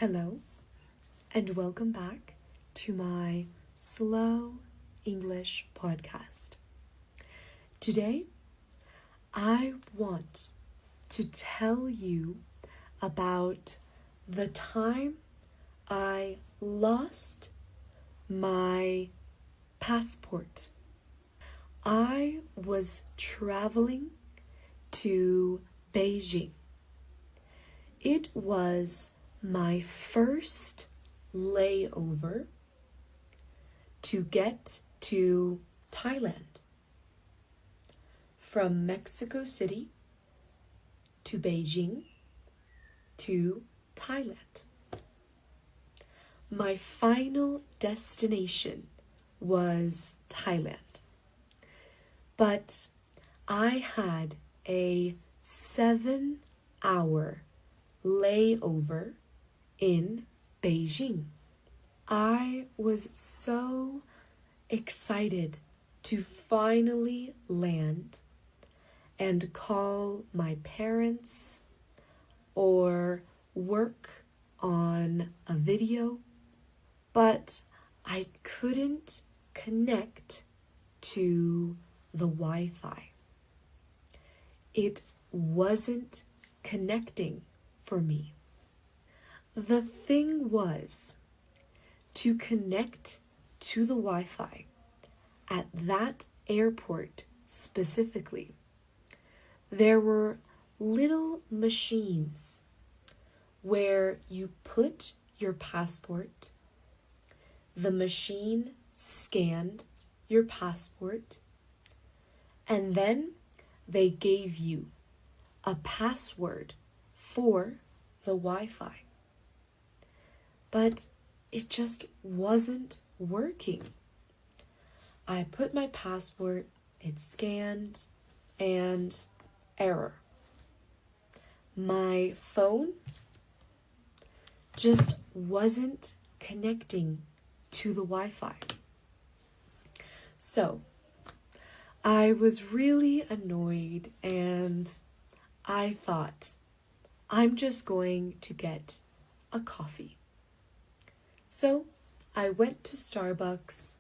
Hello, and welcome back to my Slow English podcast. Today, I want to tell you about the time I lost my passport. I was traveling to Beijing. It was my first layover to get to Thailand. From Mexico City to Beijing to Thailand. My final destination was Thailand, but I had a 7-hour layover in Beijing. I was so excited to finally land and call my parents or work on a video, but I couldn't connect to the Wi-Fi. It wasn't connecting for me. The thing was, to connect to the Wi-Fi at that airport specifically, there were little machines where you put your passport, the machine scanned your passport, and then they gave you a password for the Wi-Fi. But it just wasn't working. I put my passport, it scanned, and error. My phone just wasn't connecting to the Wi-Fi. So I was really annoyed, and I thought, I'm just going to get a coffee. So I went to Starbucks,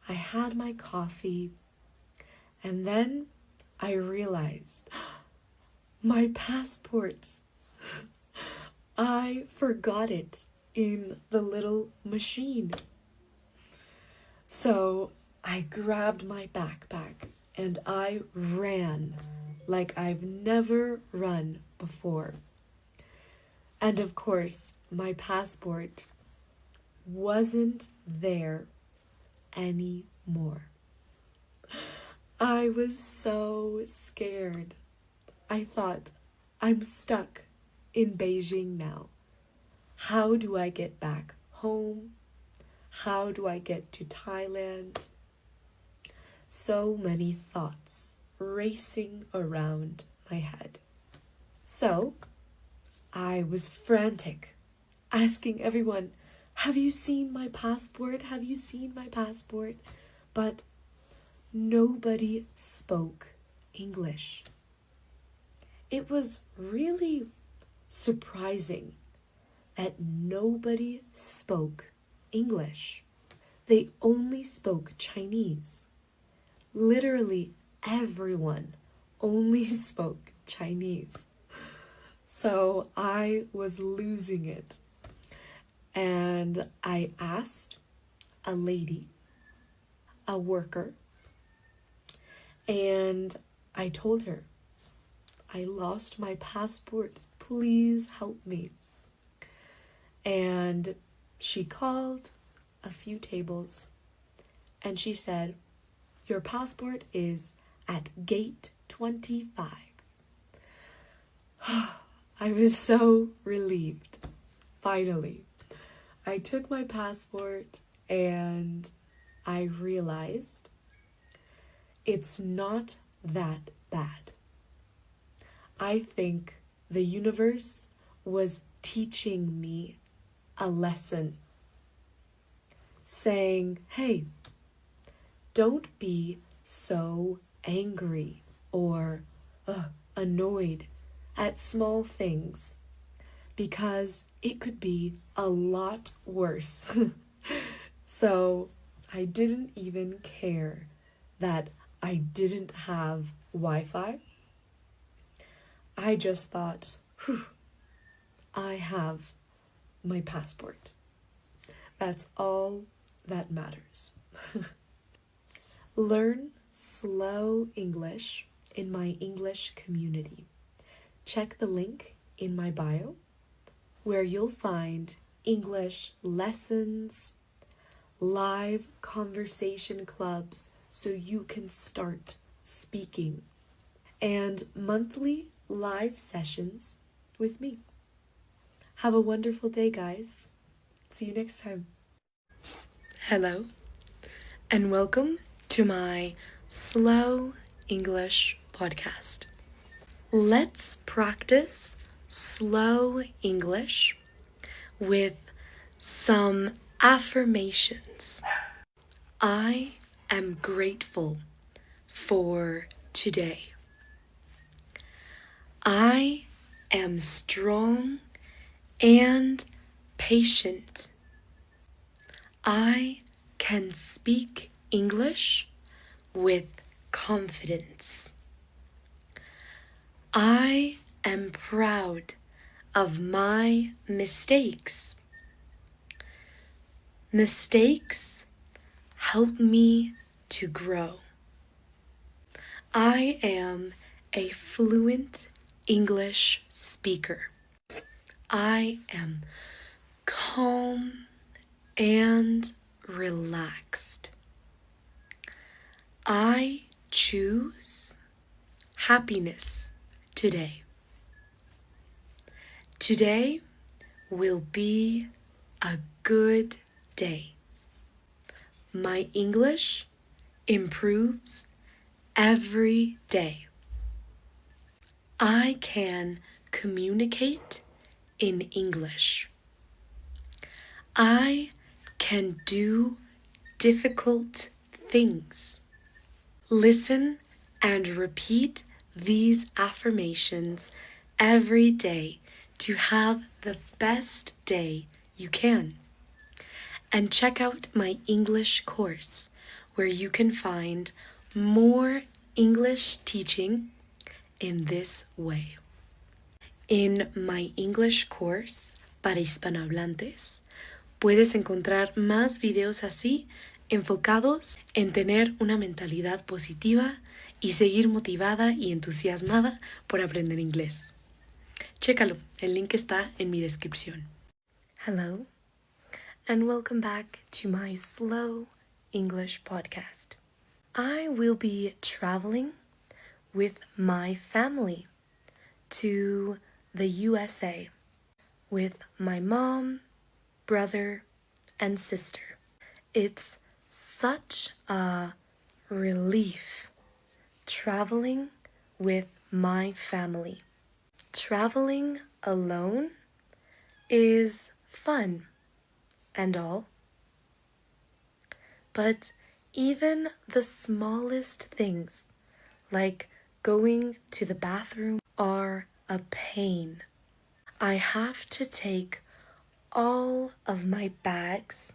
I had my coffee, and then I realized my passport. I forgot it in the little machine. So I grabbed my backpack and I ran like I've never run before. And of course, my passport wasn't there anymore. I was so scared. I thought, I'm stuck in Beijing now. How do I get back home? How do I get to Thailand? So many thoughts racing around my head. So I was frantic, asking everyone, have you seen my passport? Have you seen my passport? But nobody spoke English. It was really surprising that nobody spoke English. They only spoke Chinese. Literally everyone only spoke Chinese. So I was losing it. And I asked a lady, a worker, and I told her, I lost my passport. Please help me. And she called a few tables and she said, your passport is at gate 25. I was so relieved. Finally, I took my passport and I realized it's not that bad. I think the universe was teaching me a lesson, saying, hey, don't be so angry or annoyed at small things, because it could be a lot worse. So I didn't even care that I didn't have Wi-Fi. I just thought, I have my passport. That's all that matters. Learn slow English in my English community. Check the link in my bio where you'll find English lessons, live conversation clubs so you can start speaking, and monthly live sessions with me. Have a wonderful day, guys. See you next time. Hello, and welcome to my Slow English podcast. Let's practice slow English with some affirmations. I am grateful for today. I am strong and patient. I can speak English with confidence. I am proud of my mistakes. Mistakes help me to grow. I am a fluent English speaker. I am calm and relaxed. I choose happiness today. Today will be a good day. My English improves every day. I can communicate in English. I can do difficult things. Listen and repeat these affirmations every day to have the best day you can. And check out my English course where you can find more English teaching in this way. In my English course para hispanohablantes, puedes encontrar más videos así enfocados en tener una mentalidad positiva y seguir motivada y entusiasmada por aprender inglés. Chécalo, el link está en mi descripción. Hello, and welcome back to my Slow English podcast. I will be traveling with my family to the USA with my mom, brother, and sister. It's such a relief traveling with my family. Traveling alone is fun and all, but even the smallest things, like going to the bathroom, are a pain. I have to take all of my bags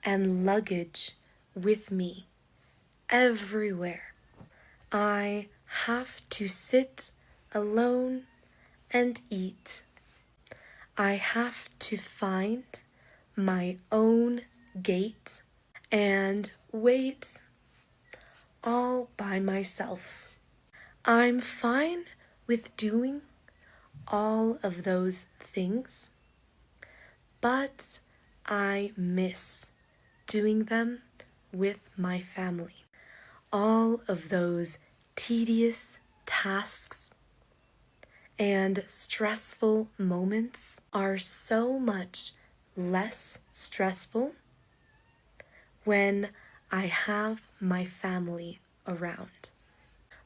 and luggage with me everywhere. I have to sit alone and eat. I have to find my own gate and wait all by myself. I'm fine with doing all of those things, but I miss doing them with my family. All of those tedious tasks and stressful moments are so much less stressful when I have my family around.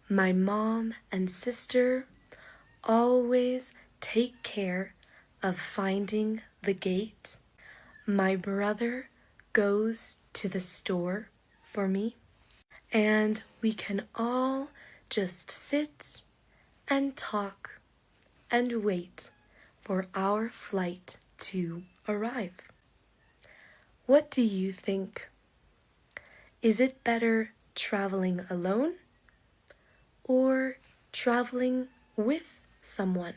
My mom and sister always take care of finding the gate. My brother goes to the store for me, and we can all just sit and talk and wait for our flight to arrive. What do you think? Is it better traveling alone or traveling with someone?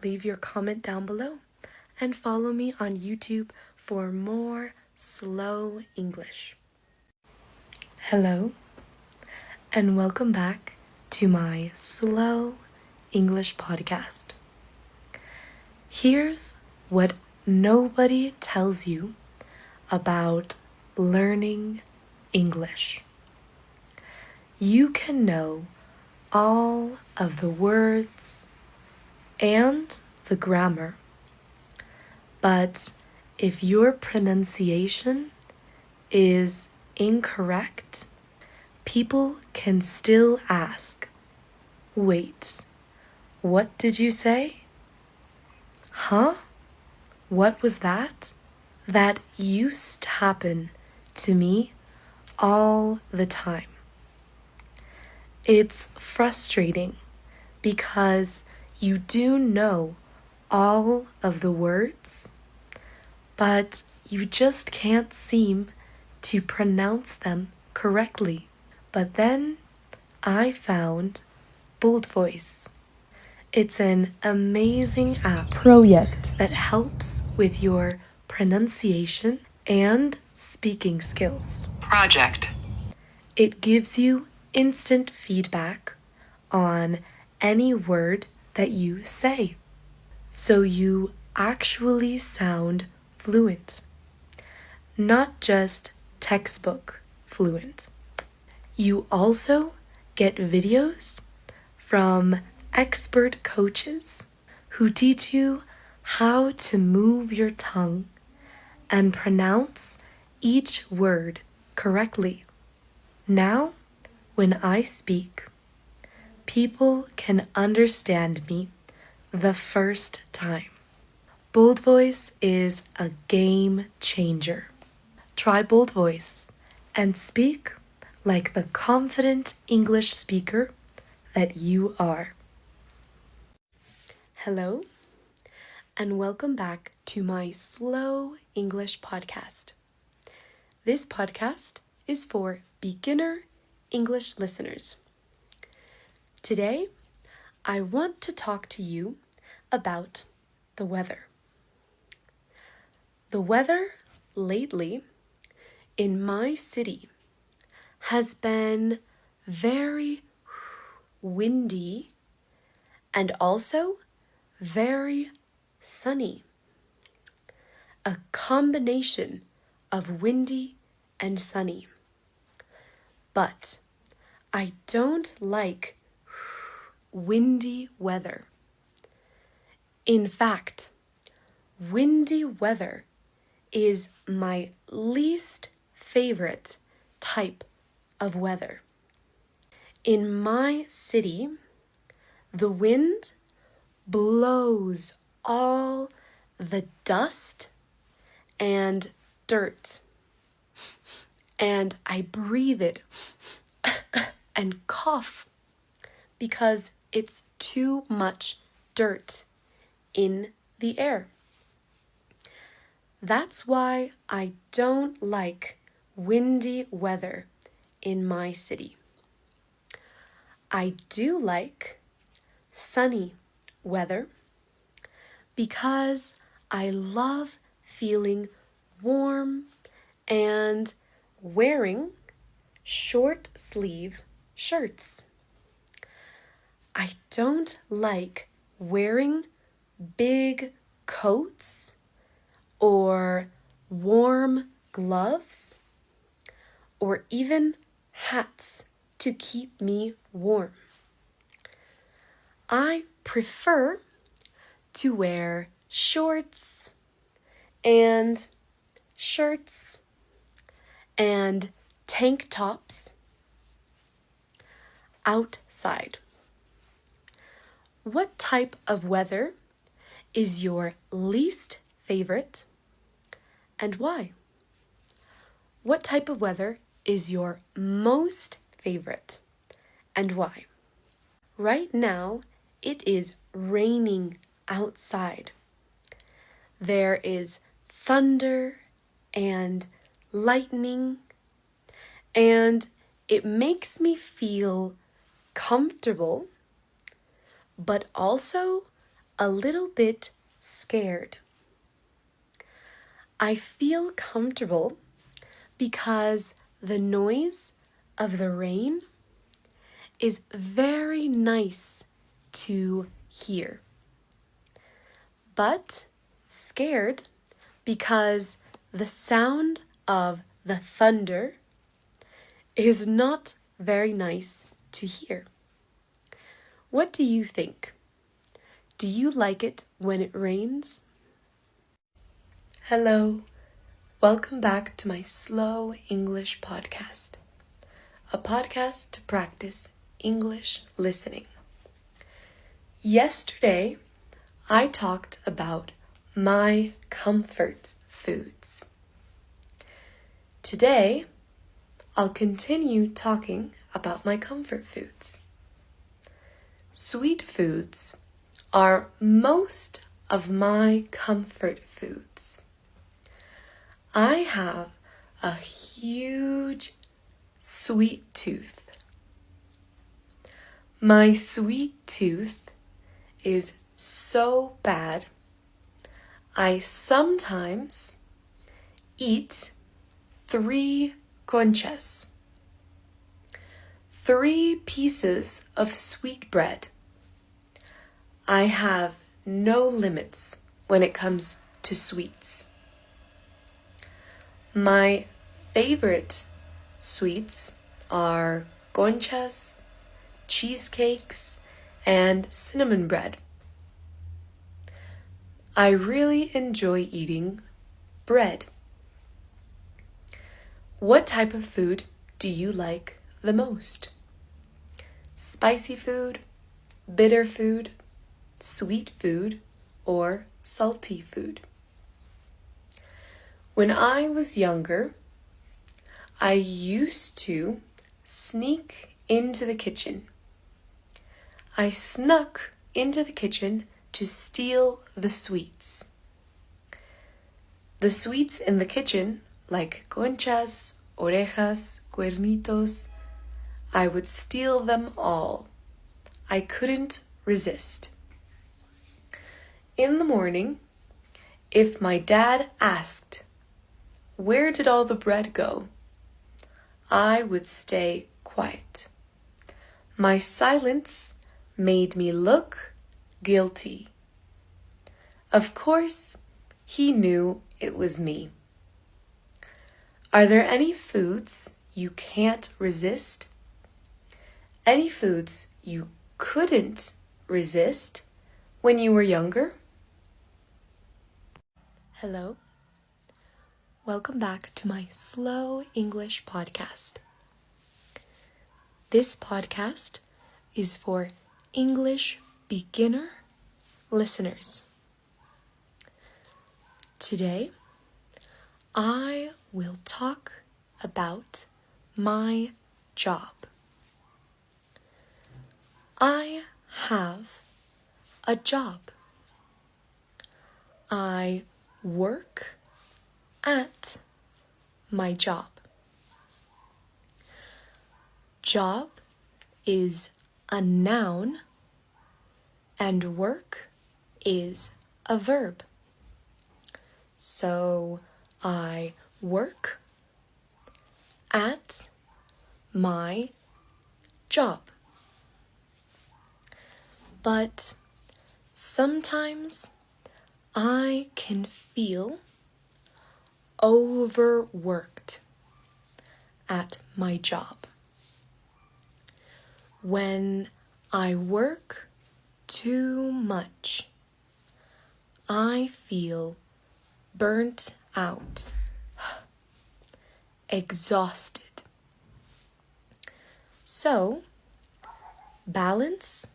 Leave your comment down below and follow me on YouTube for more slow English. Hello, and welcome back to my Slow English podcast. Here's what nobody tells you about learning English. You can know all of the words and the grammar, but if your pronunciation is incorrect, people can still ask, "Wait, what did you say? Huh? What was that?" That used to happen to me all the time. It's frustrating because you do know all of the words, but you just can't seem to pronounce them correctly. But then I found Bold Voice. It's an amazing project that helps with your pronunciation and speaking skills. It gives you instant feedback on any word that you say, so you actually sound fluent, not just textbook fluent. You also get videos from expert coaches who teach you how to move your tongue and pronounce each word correctly. Now, when I speak, people can understand me the first time. Bold Voice is a game changer. Try Bold Voice and speak like the confident English speaker that you are. Hello, and welcome back to my Slow English podcast. This podcast is for beginner English listeners. Today, I want to talk to you about the weather. The weather lately in my city has been very windy and also very sunny. A combination of windy and sunny. But I don't like windy weather. In fact, windy weather is my least favorite type of weather. In my city, the wind blows all the dust and dirt, and I breathe it and cough because it's too much dirt in the air. That's why I don't like windy weather in my city. I do like sunny weather because I love feeling warm and wearing short sleeve shirts. I don't like wearing big coats or warm gloves or even hats to keep me warm. I prefer to wear shorts and shirts and tank tops outside. What type of weather is your least favorite and why? What type of weather is your most favorite and why? Right now, it is raining outside. There is thunder and lightning, and it makes me feel comfortable, but also a little bit scared. I feel comfortable because the noise of the rain is very nice to hear. But scared because the sound of the thunder is not very nice to hear. What do you think? Do you like it when it rains? Hello, welcome back to my Slow English podcast, a podcast to practice English listening. Yesterday, I talked about my comfort foods. Today, I'll continue talking about my comfort foods. Sweet foods are most of my comfort foods. I have a huge sweet tooth. My sweet tooth is so bad, I sometimes eat 3 conchas, 3 pieces of sweet bread. I have no limits when it comes to sweets. My favorite sweets are conchas, cheesecakes, and cinnamon bread. I really enjoy eating bread. What type of food do you like the most? Spicy food, bitter food, sweet food, or salty food? When I was younger, I used to sneak into the kitchen. I snuck into the kitchen to steal the sweets. The sweets in the kitchen, like conchas, orejas, cuernitos, I would steal them all. I couldn't resist. In the morning, if my dad asked, "Where did all the bread go?" I would stay quiet. My silence made me look guilty. Of course, he knew it was me. Are there any foods you can't resist? Any foods you couldn't resist when you were younger? Hello. Welcome back to my Slow English podcast. This podcast is for English beginner listeners. Today, I will talk about my job. I have a job. I work at my job. Job is a noun and work is a verb. So I work at my job. But sometimes I can feel overworked at my job. When I work too much, I feel burnt out, exhausted. So, balance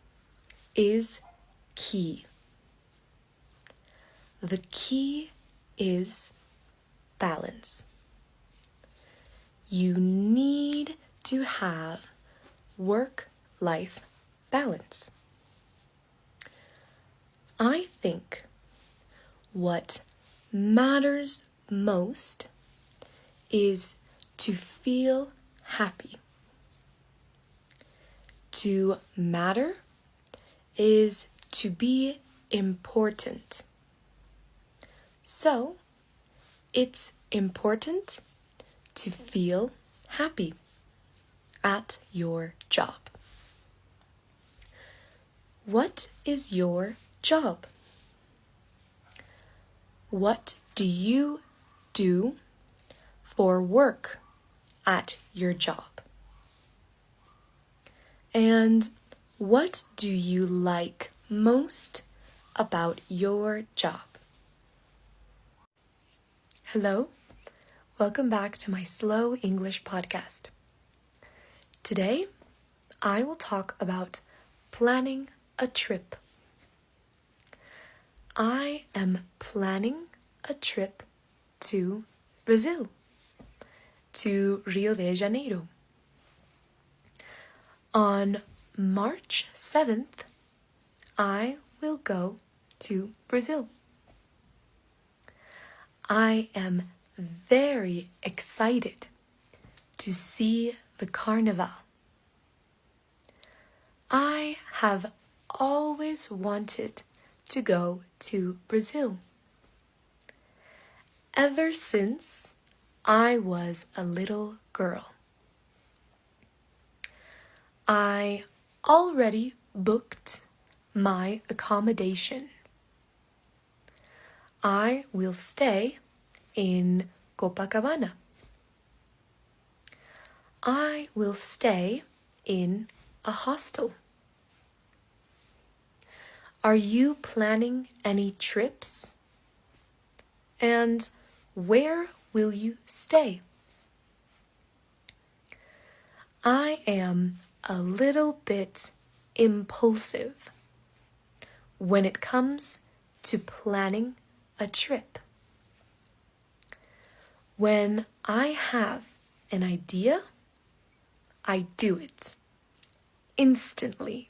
is key. The key is balance. You need to have work-life balance. I think what matters most is to feel happy. To matter is to be important. So, it's important to feel happy at your job. What is your job? What do you do for work at your job? And what do you like most about your job? Hello, welcome back to my Slow English podcast. Today, I will talk about planning a trip. I am planning a trip to Brazil, to Rio de Janeiro. On March 7th, I will go to Brazil. I am very excited to see the carnival. I have always wanted to go to Brazil. Ever since I was a little girl. I already booked my accommodation. I will stay in Copacabana. I will stay in a hostel. Are you planning any trips? And where will you stay? I am a little bit impulsive when it comes to planning a trip. When I have an idea, I do it instantly.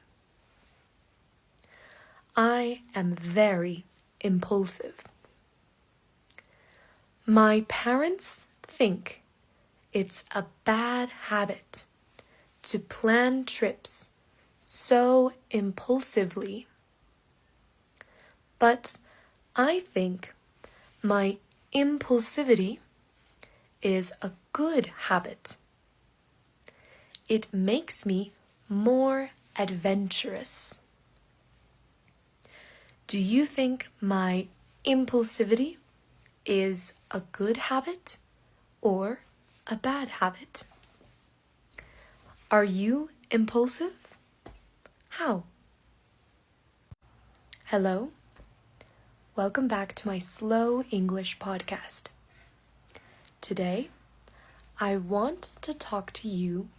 I am very impulsive. My parents think it's a bad habit to plan trips so impulsively. But I think my impulsivity is a good habit. It makes me more adventurous. Do you think my impulsivity is a good habit or a bad habit? Are you impulsive? How? Hello, welcome back to my Slow English podcast. Today, I want to talk to you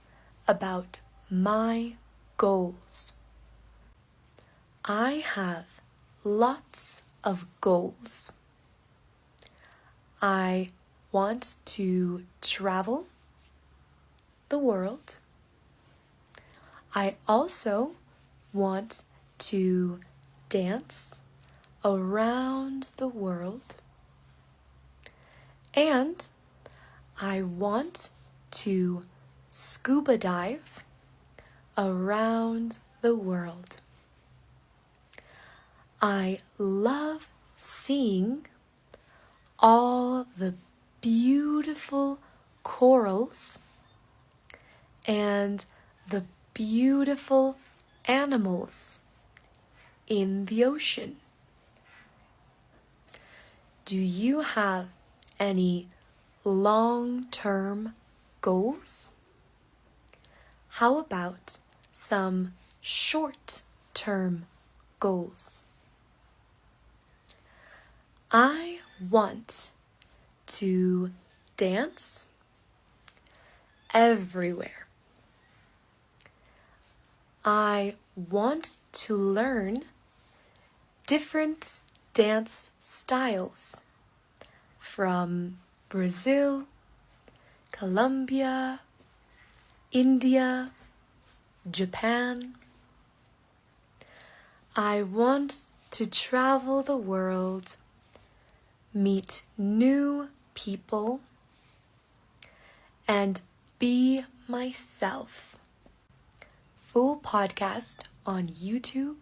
about my goals. I have lots of goals. I want to travel the world. I also want to dance around the world. And I want to scuba dive around the world. I love seeing all the beautiful corals and the beautiful animals in the ocean. Do you have any long-term goals? How about some short-term goals? I want to dance everywhere. I want to learn different dance styles from Brazil, Colombia, India, Japan. I want to travel the world, meet new people, and be myself. Full podcast on YouTube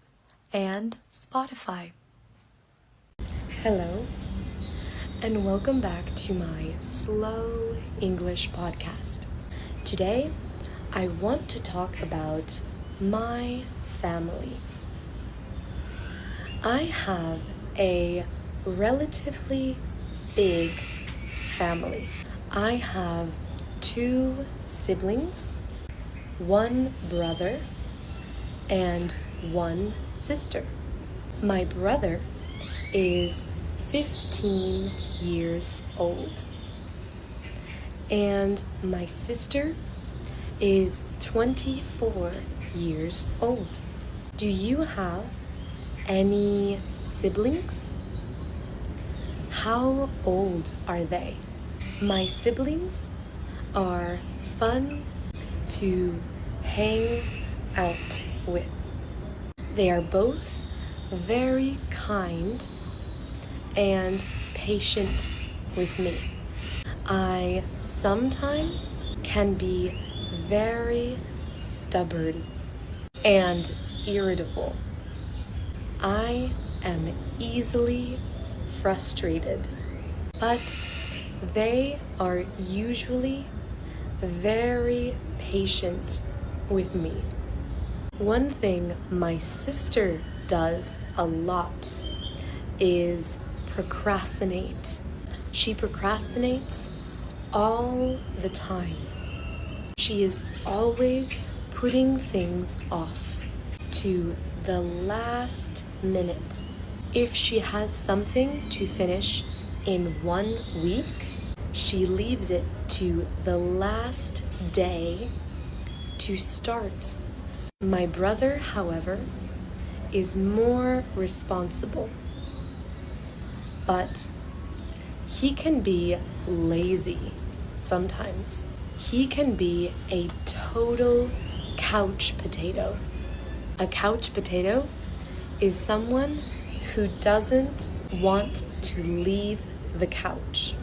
and Spotify. Hello, and welcome back to my Slow English podcast. Today, I want to talk about my family. I have a relatively big family. I have 2 siblings, 1 brother, and 1 sister. My brother is 15 years old, and my sister is 24 years old. Do you have any siblings? How old are they? My siblings are fun to hang out with. They are both very kind and patient with me. I sometimes can be very stubborn and irritable. I am easily frustrated, but they are usually very patient with me. One thing my sister does a lot is procrastinate. She procrastinates all the time. She is always putting things off to the last minute. If she has something to finish in 1 week, she leaves it to the last day to start. My brother, however, is more responsible, but he can be lazy sometimes. He can be a total couch potato. A couch potato is someone who doesn't want to leave the couch.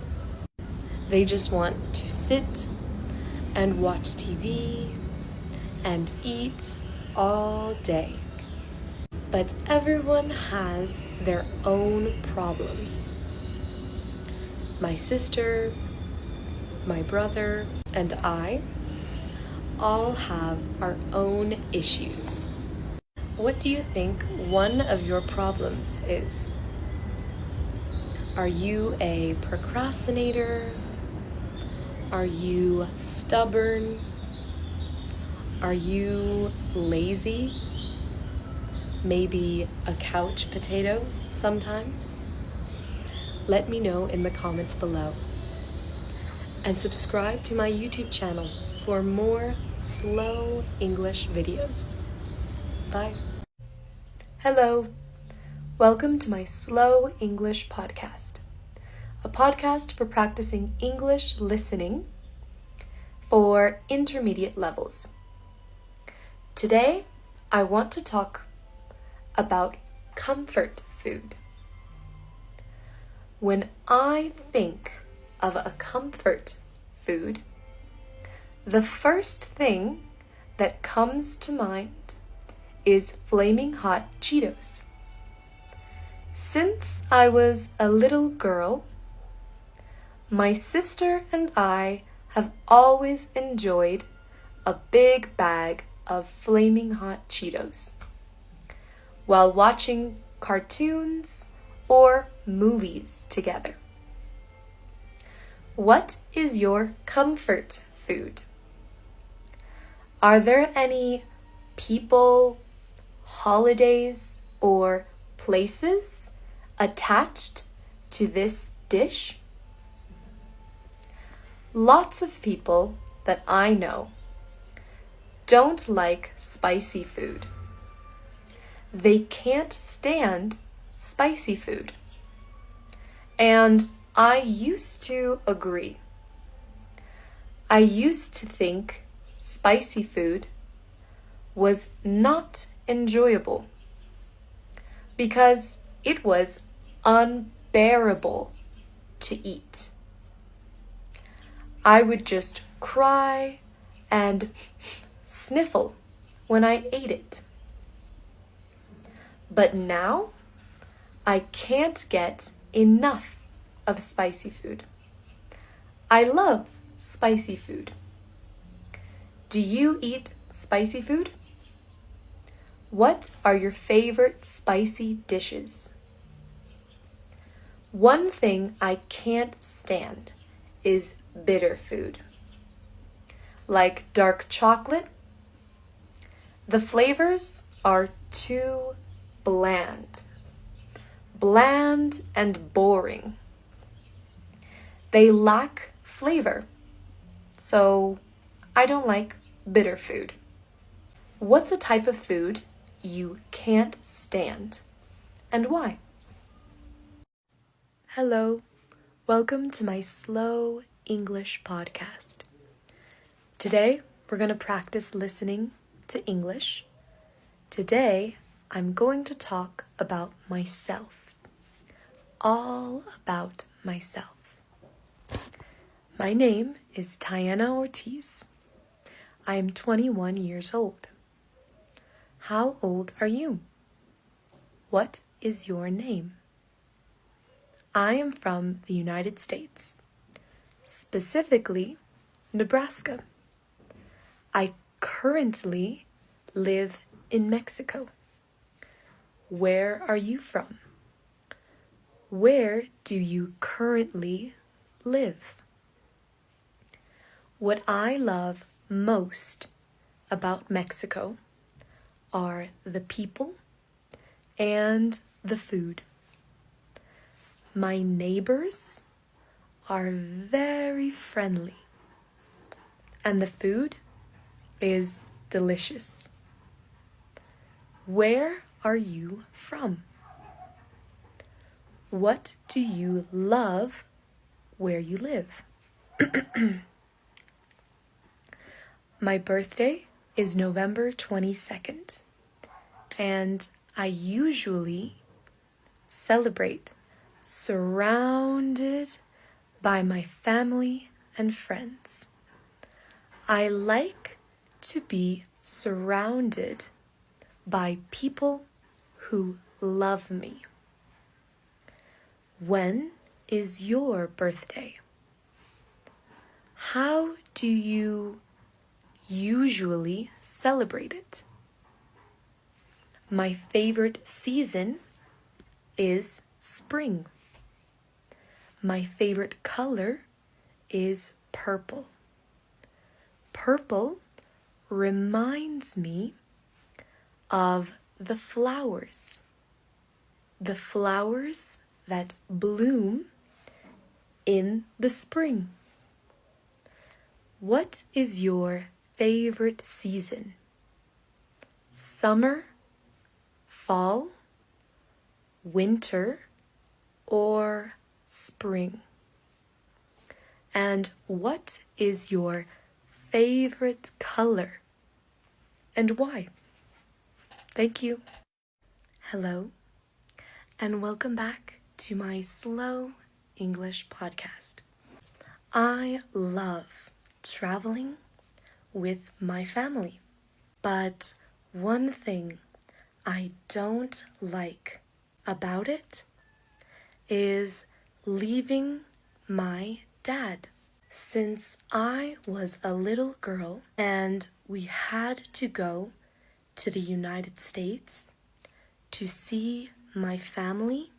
They just want to sit and watch TV and eat all day. But everyone has their own problems. My sister, my brother, and I all have our own issues. What do you think one of your problems is? Are you a procrastinator? Are you stubborn? Are you lazy? Maybe a couch potato sometimes? Let me know in the comments below. And subscribe to my YouTube channel for more slow English videos. Bye. Hello. Welcome to my Slow English podcast, a podcast for practicing English listening for intermediate levels. Today, I want to talk about comfort food. When I think of a comfort food, the first thing that comes to mind is flaming hot Cheetos. Since I was a little girl, my sister and I have always enjoyed a big bag of flaming hot Cheetos while watching cartoons or movies together. What is your comfort food? Are there any people, holidays, or places attached to this dish? Lots of people that I know don't like spicy food. They can't stand spicy food. And I used to agree. I used to think spicy food was not enjoyable because it was unbearable to eat. I would just cry and sniffle when I ate it. But now, I can't get enough of spicy food. I love spicy food. Do you eat spicy food? What are your favorite spicy dishes? One thing I can't stand is bitter food. Like dark chocolate, the flavors are too bland. Bland and boring. They lack flavor, so I don't like bitter food. What's a type of food you can't stand, and why? Hello, welcome to my Slow English podcast. Today, we're going to practice listening to English. Today, I'm going to talk about myself. All about myself. My name is Tiana Ortiz. I am 21 years old. How old are you? What is your name? I am from the United States, specifically Nebraska. I currently live in Mexico. Where are you from? Where do you currently live? What I love most about Mexico are the people and the food. My neighbors are very friendly, and the food is delicious. Where are you from? What do you love where you live? My birthday is November 22nd, and I usually celebrate surrounded by my family and friends. I like to be surrounded by people who love me. When is your birthday? How do you usually celebrate it? My favorite season is spring. My favorite color is purple. Purple reminds me of the flowers that bloom in the spring. What is your favorite season? Summer, fall, winter, or spring? And what is your favorite color and why? Thank you. Hello, and welcome back to my Slow English podcast. I love traveling with my family, but one thing I don't like about it is leaving my dad. Since I was a little girl and we had to go to the United States to see my family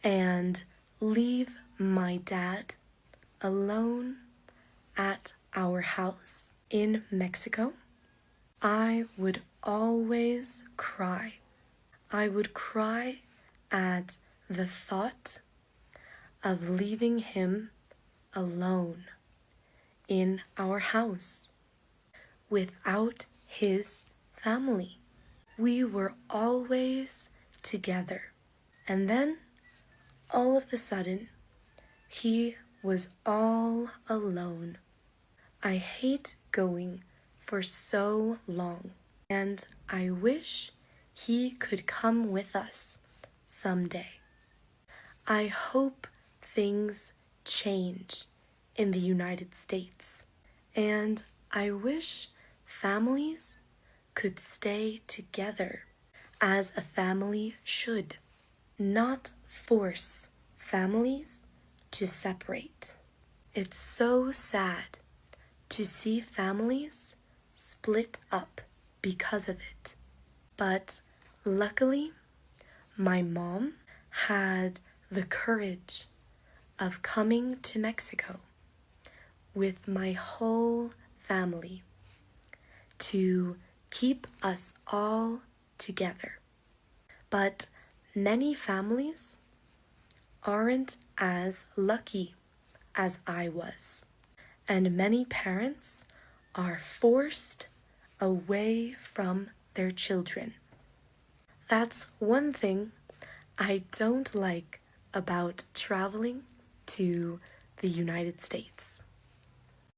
and leave my dad alone at our house in Mexico, I would always cry. I would cry at the thought of leaving him alone in our house without his family. We were always together, and then all of a sudden he was all alone. I hate going for so long, and I wish he could come with us someday. I hope things change in the United States, and I wish families could stay together as a family should, not force families to separate. It's so sad to see families split up because of it. But luckily, my mom had the courage of coming to Mexico with my whole family to keep us all together. But many families aren't as lucky as I was, and many parents are forced away from their children. That's one thing I don't like about traveling to the United States.